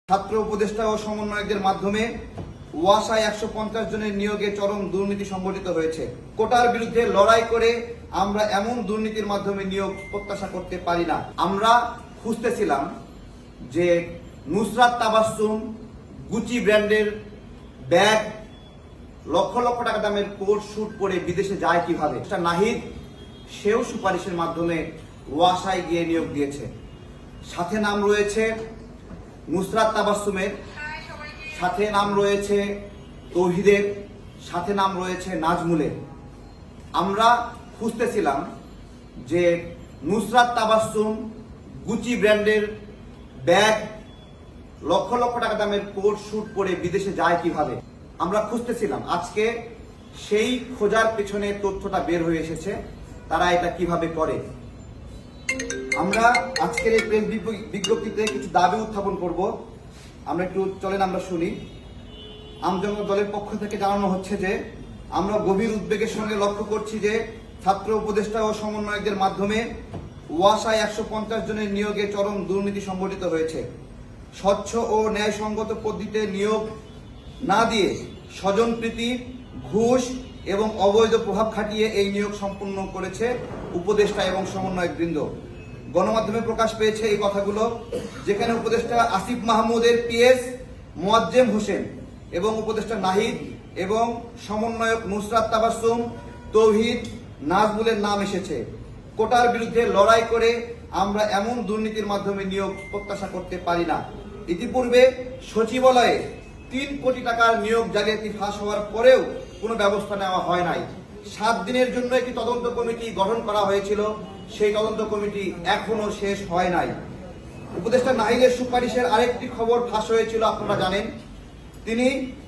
ছাত্র উপদেষ্টা ও সমন্বয়কদের মাধ্যমে ওয়াসায় 150 জনের নিয়োগে চরম দুর্নীতি সংঘটিত হয়েছে। কোটার বিরুদ্ধে লড়াই করে আমরা এমন দুর্নীতির মাধ্যমে নিয়োগ প্রত্যাশা করতে পারি না। আমরা খুঁজতেছিলাম যে নুসরাত তাবাসসুম গুচি ব্র্যান্ডের ব্যাগ, লক্ষ লক্ষ টাকা দামের কোট শুট পরে বিদেশে যায় কিভাবে। নাহিদ সেও সুপারিশের মাধ্যমে ওয়াসায় গিয়ে নিয়োগ দিয়েছে। সাথে নাম রয়েছে নুসরাত তাবাসসুমের, সাথে নাম রয়েছে তৌহিদের, সাথে নাম রয়েছে নাজমুলের। আমরা খুঁজতেছিলাম যে নুসরাত তাবাসসুম গুচি ব্র্যান্ডের ব্যাগ, লক্ষ লক্ষ টাকা দামের কোট শুট পরে বিদেশে যায় কিভাবে। আমরা খুঁজতেছিলাম, আজকে সেই খোঁজার পেছনে তথ্যটা বের হয়ে এসেছে, তারা এটা কিভাবে করে। আমরা আজকের এই প্রেস বিজ্ঞপ্তিতে কিছু দাবি উত্থাপন করব। আমরা একটু চলেন আমরা শুনি। আমজনতা দলের পক্ষ থেকে জানানো হচ্ছে যে আমরা গভীর উদ্বেগের সঙ্গে লক্ষ্য করছি যে ছাত্র উপদেষ্টা ও সমন্বয়কদের মাধ্যমে ওয়াসায় 150 জনের নিয়োগে চরম দুর্নীতি সংঘটিত হয়েছে। স্বচ্ছ ও ন্যায়সঙ্গত পদ্ধতিতে নিয়োগ না দিয়ে স্বজনপ্রীতি, ঘুষ এবং অবৈধ প্রভাব খাটিয়ে এই নিয়োগ সম্পন্ন করেছে উপদেষ্টা এবং সমন্বয়কবৃন্দ। গণমাধ্যমে প্রকাশ পেয়েছে এই কথাগুলো, যেখানে উপদেষ্টা আসিফ মাহমুদের পিএস মোয়াজ্জেম হোসেন এবং উপদেষ্টা নাহিদ এবং সমন্বয়ক নুসরাত তাবাসসুম, তৌহিদ, নাজমুলের নাম এসেছে। কোটার বিরুদ্ধে লড়াই করে আমরা এমন দুর্নীতির মাধ্যমে নিয়োগ প্রত্যাশা করতে পারি না। ইতিপূর্বে সচিবালয়ে 3 কোটি টাকার নিয়োগ জালিয়াতি ফাঁস হওয়ার পরেও কোনো ব্যবস্থা নেওয়া হয় নাই। 7 দিনের জন্য একটি তদন্ত কমিটি গঠন করা হয়েছিল, সেই তদন্ত কমিটি এখনো শেষ হয় নাই। উপদেষ্টা নাহিদের সুপারিশের আরেকটি খবর ফাঁস হয়েছিল, আপনারা জানেন। তিনি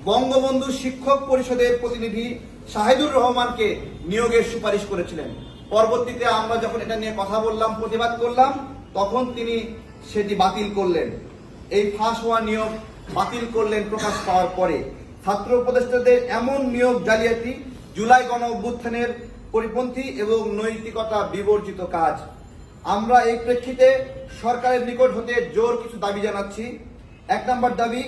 বঙ্গবন্ধু শিক্ষক পরিষদের প্রতিনিধি শাহিদুর রহমানকে নিয়োগের সুপারিশ করেছিলেন। পরবর্তীতে আমরা যখন এটা নিয়ে কথা বললাম, প্রতিবাদ করলাম, তখন তিনি সেটি বাতিল করলেন। এই ফাঁস হওয়া নিয়োগ বাতিল করলেন প্রকাশ পাওয়ার পরে। ছাত্র উপদেষ্টাদের এমন নিয়োগ জালিয়াতি জুলাই গণ অভ্যুত্থানের পরিপন্থী এবং নৈতিকতা বিবর্জিত কাজ। আমরা এই প্রেক্ষিতে সরকারের নিকট হতে জোর কিছু দাবি জানাচ্ছি। 1 নম্বর দাবি,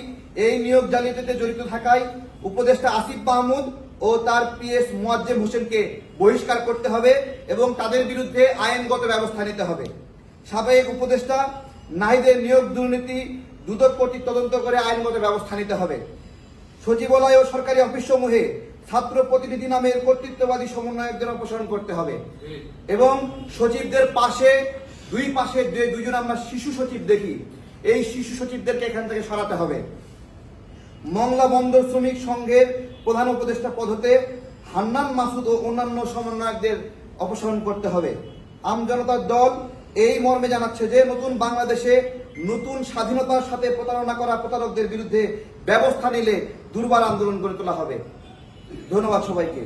এই নিয়োগ জালিয়াতিতে জড়িত থাকায় উপদেষ্টা আসিফ মাহমুদ ও তার পিএস মোয়াজ্জেম হোসেনকে বহিষ্কার করতে হবে এবং তাদের বিরুদ্ধে আইনগত ব্যবস্থা নিতে হবে। সাবেক উপদেষ্টা নাহিদের নিয়োগ দুর্নীতি দ্রুত কর্তৃক তদন্ত করে আইনগত ব্যবস্থা নিতে হবে। সচিবালয় ও সরকারি অফিসসমূহে ছাত্র প্রতিনিধি নামের কর্তৃত্ববাদী সমন্বয়কদের অপসারণ করতে হবে এবং সচিবদের পাশে দুই পাশে দুইজন আমরা শিশু সচিব দেখি, এই শিশু সচিবদেরকে এখান থেকে সরাতে হবে। মংলা বন্দর শ্রমিক সংঘের প্রধান উপদেষ্টা পদ হতে হান্নান মাসুদ ও অন্যান্য সমন্বয়কদের অপসারণ করতে হবে। আমজনতার দল এই মর্মে জানাচ্ছে যে নতুন বাংলাদেশে নতুন স্বাধীনতার সাথে প্রতারণা করা প্রতারকদের বিরুদ্ধে ব্যবস্থা নিলে দুর্বার আন্দোলন গড়ে তোলা হবে। ধন্যবাদ সবাইকে।